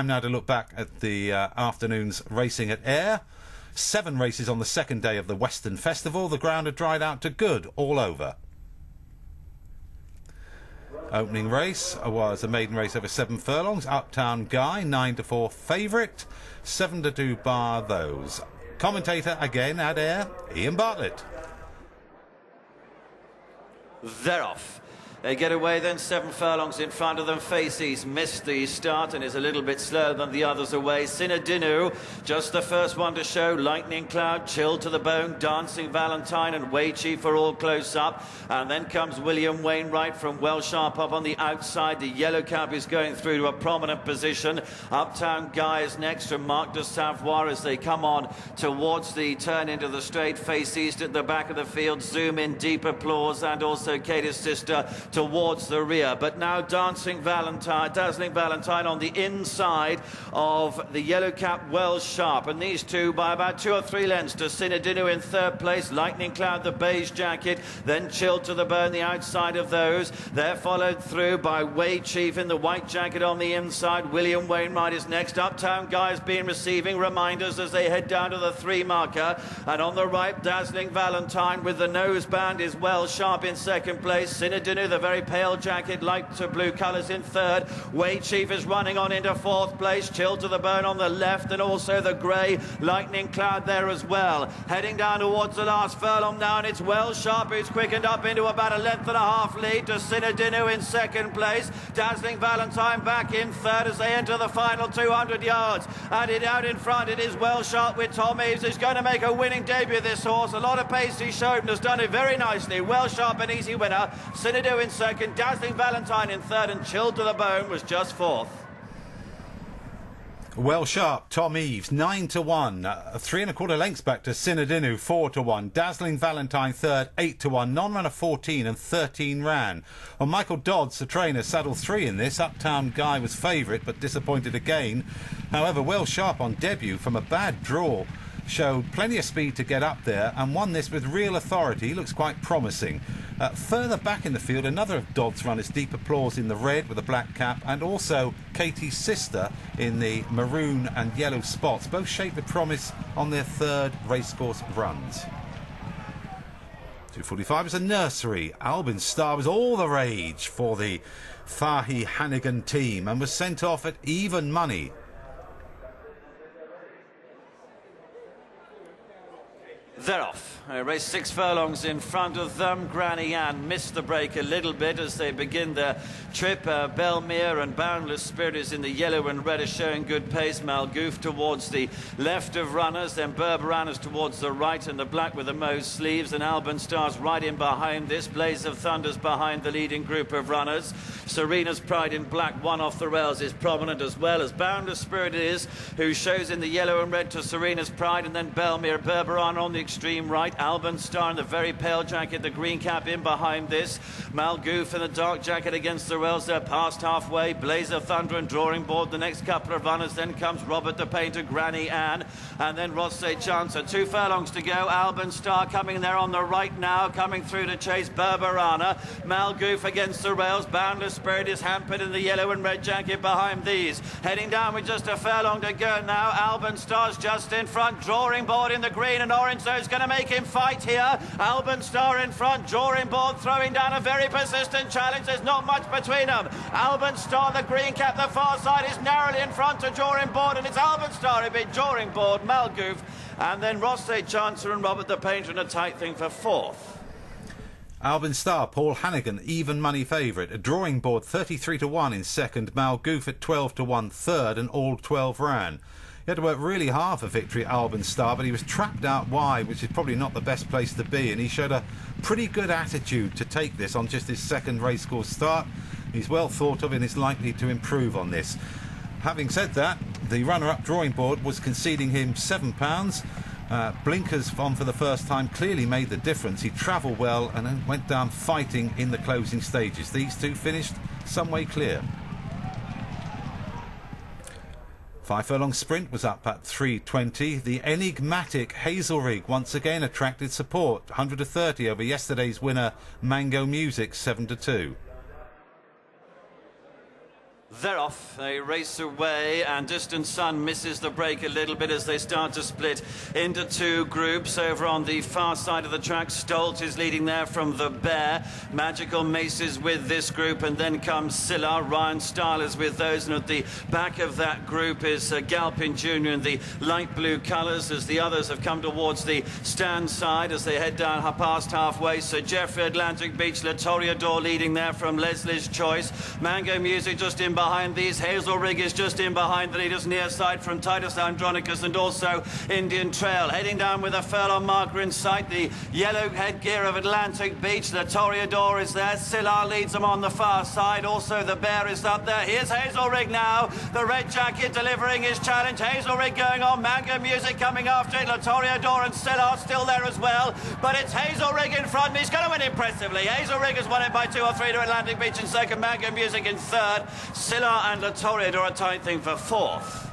now to look back at the afternoon's racing at Ayr. 7 races on the second day of the Western Festival. The ground had dried out to good all over. Opening race was a maiden race over 7 furlongs. Uptown Guy, 9-4 favourite. 7-2 bar those. Commentator again at Ayr, Ian Bartlett. They're off. They get away then, 7 furlongs in front of them. Faces missed the start and is a little bit slower than the others away. Sinadinu, just the first one to show. Lightning Cloud, Chilled to the Bone, Dancing Valentine and Way Chief are all close up. And then comes William Wainwright from Well Sharp up on the outside. The yellow cap is going through to a prominent position. Uptown Guy is next from Marc de Savoie as they come on towards the turn into the straight. Face East at the back of the field. Zoom in, deep applause, and also Katie's sister towards the rear. But now Dazzling Valentine on the inside of the yellow cap Well Sharp, and these two by about 2 or 3 lengths to Sinadinu in 3rd place. Lightning Cloud, the beige jacket, then Chilled to the Bone the outside of those. They're followed through by Way Chief in the white jacket on the inside. William Wainwright is next. Uptown Guy has been receiving reminders as they head down to the 3 marker, and on the right Dazzling Valentine with the noseband is Well Sharp in 2nd place. Sinadinu, the very pale jacket, light to blue colours in 3rd. Way Chief is running on into 4th place. Chilled to the Bone on the left, and also the grey Lightning Cloud there as well. Heading down towards the last furlong now, and it's Well Sharp who's quickened up into about 1.5 lengths lead to Sinadinu in 2nd place. Dazzling Valentine back in 3rd as they enter the final 200 yards. And it out in front, it is Well Sharp with Tom Eaves, who's going to make a winning debut, this horse. A lot of pace he showed and has done it very nicely. Well Sharp an easy winner. Sinadinu in 2nd, Dazzling Valentine in 3rd, and Chilled to the Bone was just 4th. Well Sharp, Tom Eaves, 9-1, 3 1/4 lengths back to Sinadinu, 4-1. Dazzling Valentine 3rd, 8-1. Non-runner 14 and 13 ran. Well, Michael Dodds, the trainer, saddled 3 in this. Uptown Guy was favourite but disappointed again. However, Well Sharp on debut from a bad draw showed plenty of speed to get up there and won this with real authority. He looks quite promising. Further back in the field, another of Dodd's runners, Deep Applause in the red with a black cap, and also Katie's sister in the maroon and yellow spots, both shaped with promise on their 3rd racecourse runs. 2:45 is a Nursery. Albin Star was all the rage for the Fahy Hannigan team and was sent off at even money. They're off. Race 6 furlongs in front of them. Granny Ann missed the break a little bit as they begin their trip. Belmere and Boundless Spirit is in the yellow and red, is showing good pace. Malgoof towards the left of runners, then Berberan is towards the right, and the black with the Moe's sleeves, and Albin Star's right in behind this. Blaze of Thunder's behind the leading group of runners. Serena's Pride in black, one off the rails, is prominent, as well as Boundless Spirit is, who shows in the yellow and red to Serena's Pride, and then Belmere, Berberan on the extreme right. Albin Star in the very pale jacket, the green cap in behind this. Malgoof in the dark jacket against the rails. They're past halfway. Blaze of Thunder and Drawing Board the next couple of runners. Then comes Robert the Painter, Granny Ann, and then Rosse Chancer. 2 furlongs to go. Albin Star coming there on the right now, coming through to chase Berberana. Malgoof against the rails. Boundless Spirit is hampered in the yellow and red jacket behind these. Heading down with just a furlong to go now. Albin Star's just in front. Drawing Board in the green and orange, so it's going to make him fight here. Albin Star in front. Drawing Board throwing down a very persistent challenge. There's not much between them. Albin Star, the green cap, the far side, is narrowly in front to Drawing Board, and it's Albin Star who beat Drawing Board, Malgoof, and then Rosse Chancer and Robert the Painter in a tight thing for 4th. Albin Star, Paul Hannigan, even money favourite. A Drawing Board 33-1 in 2nd. Malgoof at 12-1 3rd, and all 12 ran. He had to work really hard for victory at Albin Star, but he was trapped out wide, which is probably not the best place to be, and he showed a pretty good attitude to take this on just his 2nd racecourse start. He's well thought of and is likely to improve on this. Having said that, the runner-up Drawing Board was conceding him £7. Blinkers on for the first time clearly made the difference. He travelled well and then went down fighting in the closing stages. These two finished some way clear. 5 furlong sprint was up at 3:20. The enigmatic Hazelrig once again attracted support. 130 over yesterday's winner Mango Music, 7-2. They're off, they race away, and Distant Sun misses the break a little bit as they start to split into two groups. Over on the far side of the track, Stolt is leading there from the Bear. Magical Maces with this group, and then comes Scylla. Ryan Style is with those, and at the back of that group is Galpin Jr. in the light blue colours, as the others have come towards the stand side as they head down past halfway. Sir Geoffrey, Atlantic Beach, La Toreador leading there from Leslie's Choice. Mango Music just in behind these. Hazel Rig is just in behind the leaders near side from Titus Andronicus, and also Indian Trail. Heading down with a furlong marker in sight, the yellow headgear of Atlantic Beach. The Toreador is there. Scylla leads them on the far side. Also the Bear is up there. Here's Hazel Rig now. The red jacket delivering his challenge. Hazel Rig going on. Mango Music coming after it. La Toreador and Scylla still there as well. But it's Hazel Rig in front. He's going to win impressively. Hazel Rig has won it by 2 or 3 to Atlantic Beach in second. Mango Music in third. Scylla and La Toreador a tight thing for fourth.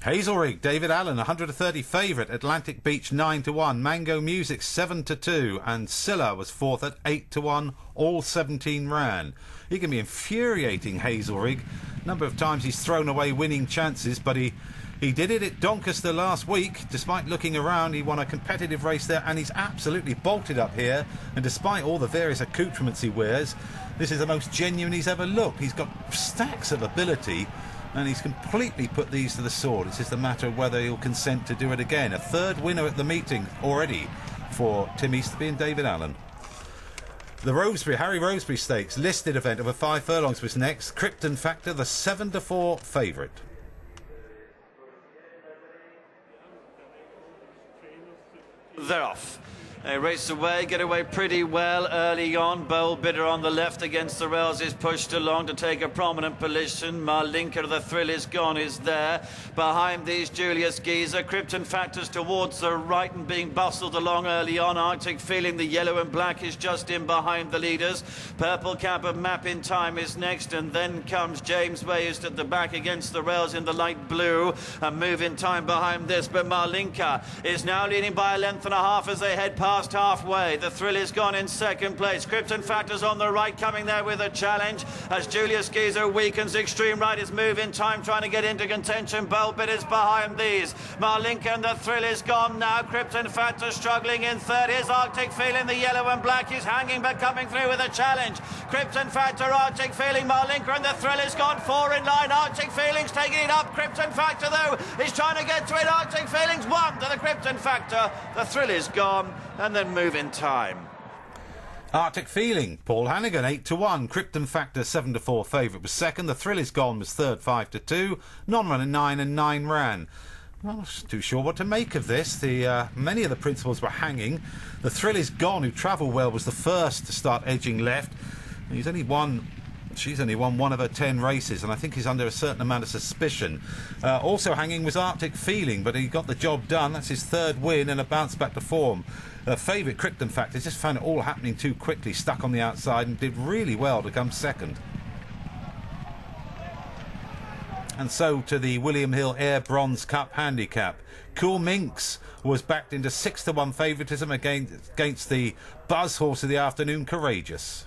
Hazelrig, David Allen, 130 favourite. Atlantic Beach 9-1. Mango Music 7-2, and Scylla was fourth at 8-1. All 17 ran. He can be infuriating, Hazelrig. Number of times he's thrown away winning chances, but he did it at Doncaster last week. Despite looking around, he won a competitive race there, and he's absolutely bolted up here. And despite all the various accoutrements he wears, this is the most genuine he's ever looked. He's got stacks of ability, and he's completely put these to the sword. It's just a matter of whether he'll consent to do it again. A third winner at the meeting already for Tim Easterby and David Allen. The Harry Roseberry Stakes listed event over 5 furlongs was next. Krypton Factor, the 7-4 favourite. They're off. They race away, get away pretty well early on. Bold Bidder on the left against the rails is pushed along to take a prominent position. Malinka, the Thrill is gone, is there. Behind these, Julius Geezer. Krypton Factors towards the right and being bustled along early on. Arctic Feeling, the yellow and black, is just in behind the leaders. Purple Cap of Map in Time is next, and then comes James Way, who's at the back against the rails in the light blue. A move in time behind this, but Malinka is now leading by a length and a half as they head past halfway. The Thrill is gone in second place. Krypton Factors on the right coming there with a challenge as Julius Geezer weakens. Extreme Right is move in time trying to get into contention. Bold Bidder's behind these. Malinka and the Thrill is gone now. Krypton Factors struggling in third. Here's Arctic Feeling, the yellow and black is hanging but coming through with a challenge. Krypton Factor, Arctic Feeling, Malinka and the Thrill is gone. 4 in line. Arctic Feeling's taking it up. Krypton Factor though is trying to get to it. Arctic Feeling's won to the Krypton Factor. The Thrill is gone, and then move in time. Arctic Feeling, Paul Hannigan 8-1. Krypton Factor 7-4 favourite was second. The Thrill is gone was third 5-2. Non-runner 9 and 9 ran. I'm not too sure what to make of this. Many of the principals were hanging. The Thrill is gone, who travelled well, was the first to start edging left. She's only won 1 of her 10 races, and I think he's under a certain amount of suspicion. Also hanging was Arctic Feeling, but he got the job done. That's his third win and a bounce back to form. Favourite Krypton Factor just found it all happening too quickly, stuck on the outside, and did really well to come second. And so to the William Hill Ayr Bronze Cup Handicap. Cool Minx was backed into 6-1 favouritism against the buzz horse of the afternoon, Courageous.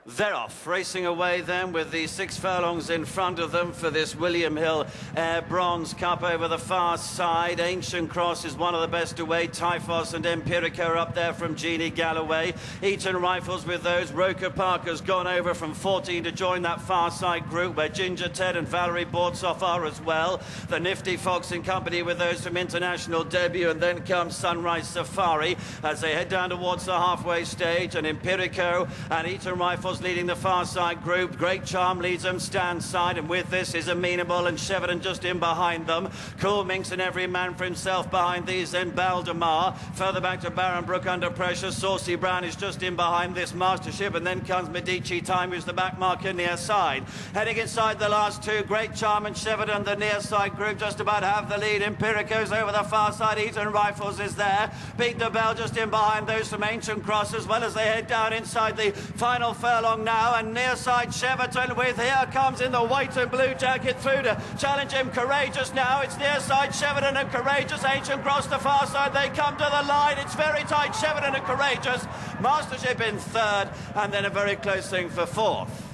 They're off, racing away then with the 6 furlongs in front of them for this William Hill Ayr Bronze Cup over the far side. Ancient Cross is one of the best away. Typhos and Empirica are up there from Jeannie Galloway. Eton Rifles with those. Roker Parker's gone over from 14 to join that far side group where Ginger Ted and Valerie Bortsoff are as well. The Nifty Fox in company with those from International Debut, and then comes Sunrise Safari as they head down towards the halfway stage, and Empirico and Eton Rifles leading the far side group. Great Charm leads them stand side, and with this is Amenable and Sheridan just in behind them. Cool Minx and Every Man for Himself behind these, then Baldemar. Further back to Baron Brook under pressure. Saucy Brown is just in behind this Mastership, and then comes Medici Time, who's the back marker near side. Heading inside the last 2, Great Charm and Sheridan, the near side group, just about have the lead. Empirico's over the far side. Eton Rifles is there. Beat the Bell just in behind those from Ancient Cross, as well as they head down inside the final furlong furlong now, and near side Cheverton with here comes in the white and blue jacket through to challenge him. Courageous now, it's near side Cheverton and Courageous. Ancient Cross the far side, they come to the line, it's very tight, Cheverton and Courageous. Mastership in third, and then a very close thing for fourth.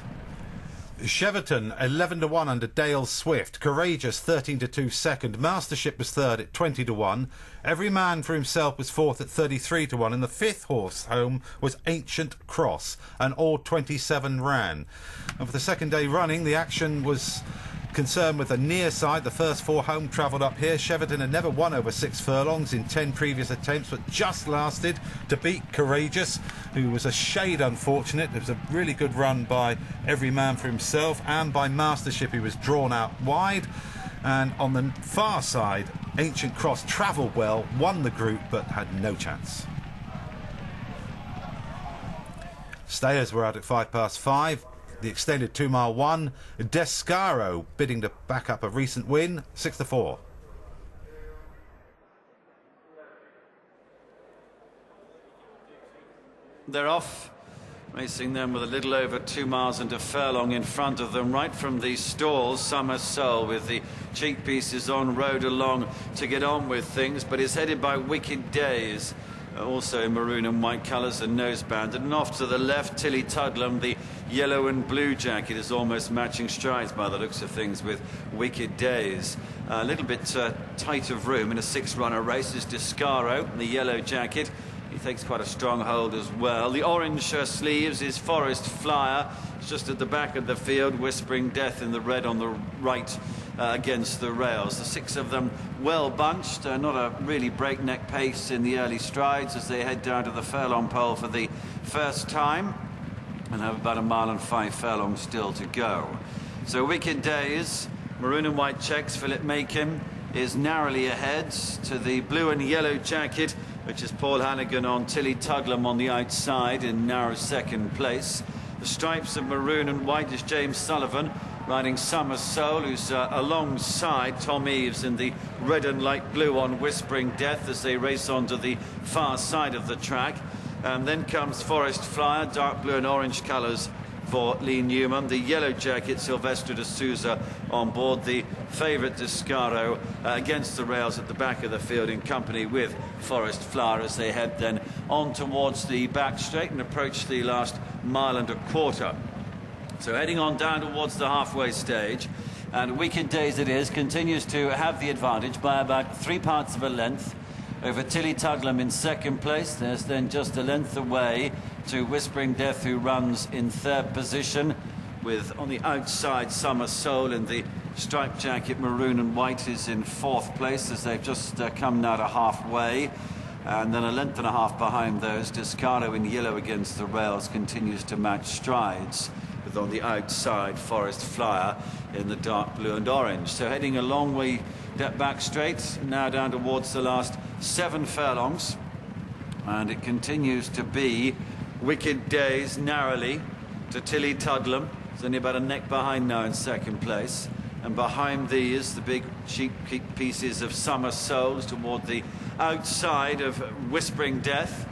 Cheverton 11-1 under Dale Swift. Courageous 13-2 second. Mastership was third at 20-1. Every Man for Himself was fourth at 33-1, and the fifth horse home was Ancient Cross, and all 27 ran. And for the second day running, the action was concerned with the near side. The first four home travelled up here. Cheverton had never won over 6 furlongs in 10 previous attempts, but just lasted to beat Courageous, who was a shade unfortunate. It was a really good run by Every Man for Himself and by Mastership, who was drawn out wide. And on the far side, Ancient Cross travelled well, won the group, but had no chance. Stayers were out at 5:05. The extended 2-mile one, Descarto bidding to back up a recent win, 6-4. They're off, racing them with a little over 2 miles and a furlong in front of them, right from the stalls. Summer Soul with the cheek pieces on, rode along to get on with things, but is headed by Wicked Days, also in maroon and white colours and noseband. And off to the left, Tilly Tudlem, the yellow and blue jacket, is almost matching strides by the looks of things with Wicked Days. A little bit tight of room in a 6-runner race is Descarto, the yellow jacket. He takes quite a strong hold as well. The orange sleeves is Forest Flyer. It's just at the back of the field. Whispering Death in the red on the right against the rails. The 6 of them well bunched. Not a really breakneck pace in the early strides as they head down to the furlong pole for the first time, and have about 1 mile and 5 furlongs still to go. So Wicked Days, maroon and white checks, Philip Macon is narrowly ahead to the blue and yellow jacket, which is Paul Hannigan on Tilly Tudlem on the outside in narrow second place. The stripes of maroon and white is James Sullivan riding Summer Soul, who's alongside Tom Eves in the red and light blue on Whispering Death as they race on to the far side of the track. And then comes Forest Flyer, dark blue and orange colours for Lee Newman. The yellow jacket, Silvestre de Souza on board. The favourite Descarto against the rails at the back of the field in company with Forest Flower as they head then on towards the back straight and approach the last 1.25 miles. So heading on down towards the halfway stage, and Wicked Days it is, continues to have the advantage by about 3 parts of a length over Tilly Tudlem in second place. There's then just a length away to Whispering Death, who runs in third position, with on the outside Summer Soul in the striped jacket maroon and white is in fourth place as they've just come now to halfway. And then 1.5 lengths behind those, Descarto in yellow against the rails continues to match strides, with on the outside Forest Flyer in the dark blue and orange. So heading a long way back straight, now down towards the last 7 furlongs. And it continues to be Wicked Days narrowly to Tilly Tudlem. It's only about a neck behind now in second place. And behind these, the big cheek pieces of Summer Souls toward the outside of Whispering Death.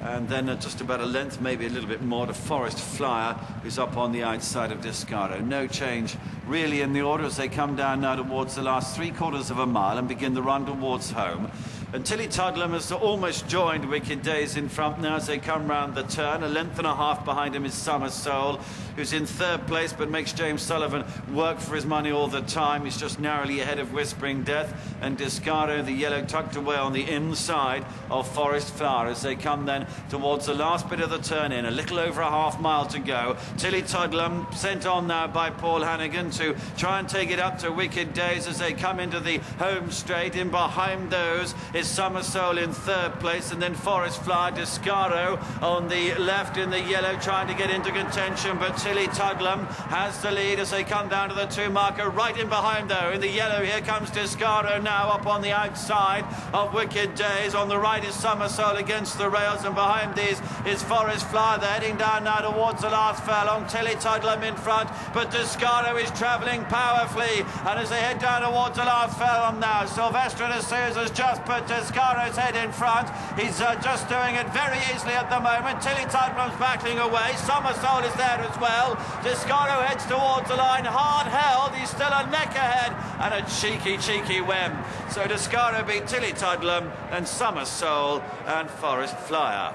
And then just about a length, maybe a little bit more, to Forest Flyer, who's up on the outside of Descarto. No change really in the order as they come down now towards the last 3/4 mile and begin the run towards home. And Tilly Tudlem has almost joined Wicked Days in front now as they come round the turn. 1.5 lengths behind him is Summer Soul, who's in third place but makes James Sullivan work for his money all the time. He's just narrowly ahead of Whispering Death, and Descarto, the yellow, tucked away on the inside of Forest Flower as they come then towards the last bit of the turn in. A little over a half mile to go. Tilly Tudlem sent on now by Paul Hannigan to try and take it up to Wicked Days as they come into the home straight. In behind those is Summer Soul in third place, and then Forest Flower. Descarto on the left in the yellow trying to get into contention, but Tilly Tudlem has the lead as they come down to the 2 marker. Right in behind though in the yellow, here comes Descarto now up on the outside of Wicked Days. On the right is Summer Soul against the rails, and behind these is Forest Flower. They're heading down now towards the last furlong. Tilly Tudlem in front, but Descarto is travelling powerfully, and as they head down towards the last furlong now, Silvestre de Souza's just put Descarto's head in front. He's just doing it very easily at the moment. Tilly Tudlum's battling away. Summer Soul is there as well. Descarto heads towards the line, hard held. He's still a neck ahead, and a cheeky whim. So Descarto beat Tilly Tudlum and Summer Soul and Forest Flyer.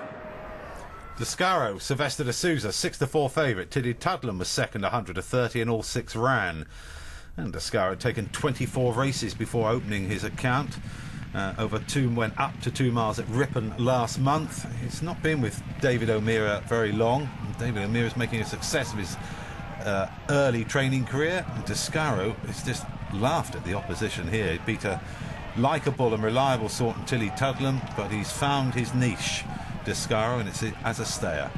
Descarto, Sylvester de Souza, 6-4 favourite. Tilly Tudlum was second, 100-30, and all six ran. And Descarto had taken 24 races before opening his account. Went up to 2 miles at Ripon last month. He's not been with David O'Meara very long. David O'Meara is making a success of his early training career. And Descarto has just laughed at the opposition here. He beat a likeable and reliable sort in Tilly Tudlum, but he's found his niche, Descarto, and it's as a stayer.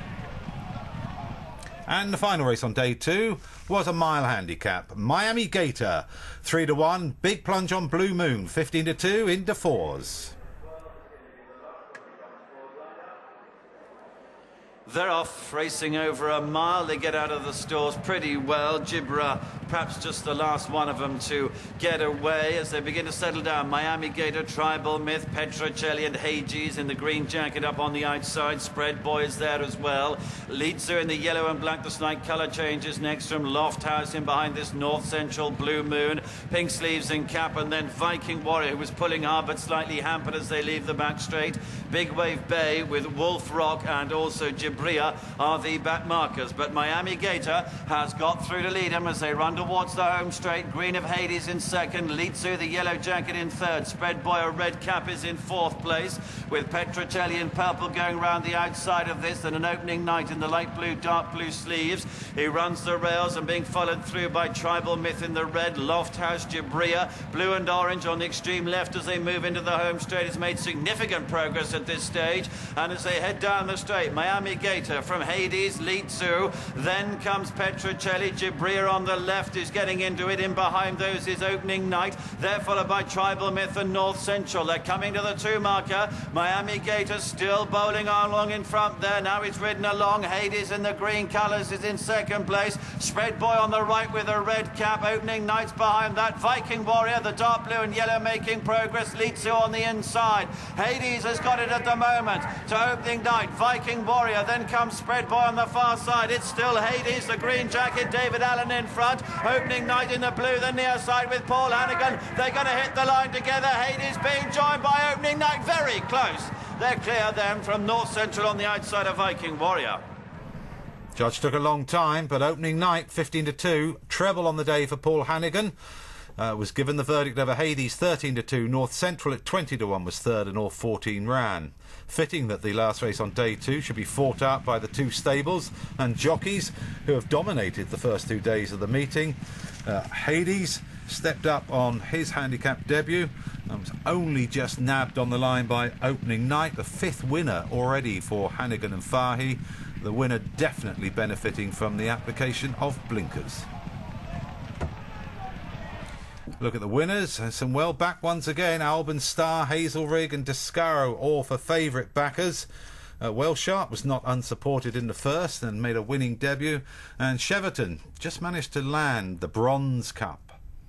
And the final race on day 2 was a mile handicap. Miami Gator, 3-1, big plunge on Blue Moon, 15-2 into fours. They're off, racing over a mile. They get out of the stalls pretty well. Gibra, perhaps just the last one of them to get away as they begin to settle down. Miami Gator, Tribal Myth, Petrocelli and Hades in the green jacket up on the outside. Spread Boy is there as well. Leadser in the yellow and black. The slight colour changes next from Loft House in behind this North Central Blue Moon. Pink Sleeves and Cap, and then Viking Warrior, who was pulling hard but slightly hampered as they leave the back straight. Big Wave Bay with Wolf Rock and also Gibria are the back markers, but Miami Gator has got through to lead him as they run towards the home straight. Green of Hades in second, Leadsu the yellow jacket in third, Spread Boy a red cap is in fourth place, with Petrocelli in purple going round the outside of this, and an opening night in the light blue, dark blue sleeves. He runs the rails and being followed through by Tribal Myth in the red, Loft House, Gibria, blue and orange on the extreme left as they move into the home straight. Has made significant progress at this stage, and as they head down the straight, Miami Gator from Hades, Leadsu, then comes Petrocelli. Gibria on the left is getting into it. In behind those is Opening Night. They're followed by Tribal Myth and North Central. They're coming to the 2 marker. Miami Gator still bowling along in front there. Now he's ridden along. Hades in the green colours is in second place. Spread Boy on the right with a red cap. Opening Night's behind that. Viking Warrior, the dark blue and yellow, making progress. Leadsu on the inside. Hades has got it at the moment to Opening Night. Viking Warrior, then comes Spread Boy on the far side. It's still Hades, the green jacket, David Allen in front. Opening Night in the blue, the near side with Paul Hannigan. They're going to hit the line together. Hades being joined by Opening Night. Very close. They're clear then from North Central on the outside of Viking Warrior. Judge took a long time, but Opening Night, 15-2, treble on the day for Paul Hannigan. Was given the verdict over Hades, 13-2. North Central at 20-1 was third, and all 14 ran. Fitting that the last race on day 2 should be fought out by the 2 stables and jockeys who have dominated the first 2 days of the meeting. Hades stepped up on his handicap debut and was only just nabbed on the line by Opening Night, the 5th winner already for Hannigan and Fahy. The winner definitely benefiting from the application of blinkers. Look at the winners, and some well-backed ones again. Alban Star, Hazelrig and Descarto, all for favourite backers. Wellsharp was not unsupported in the first and made a winning debut. And Cheverton just managed to land the Bronze Cup.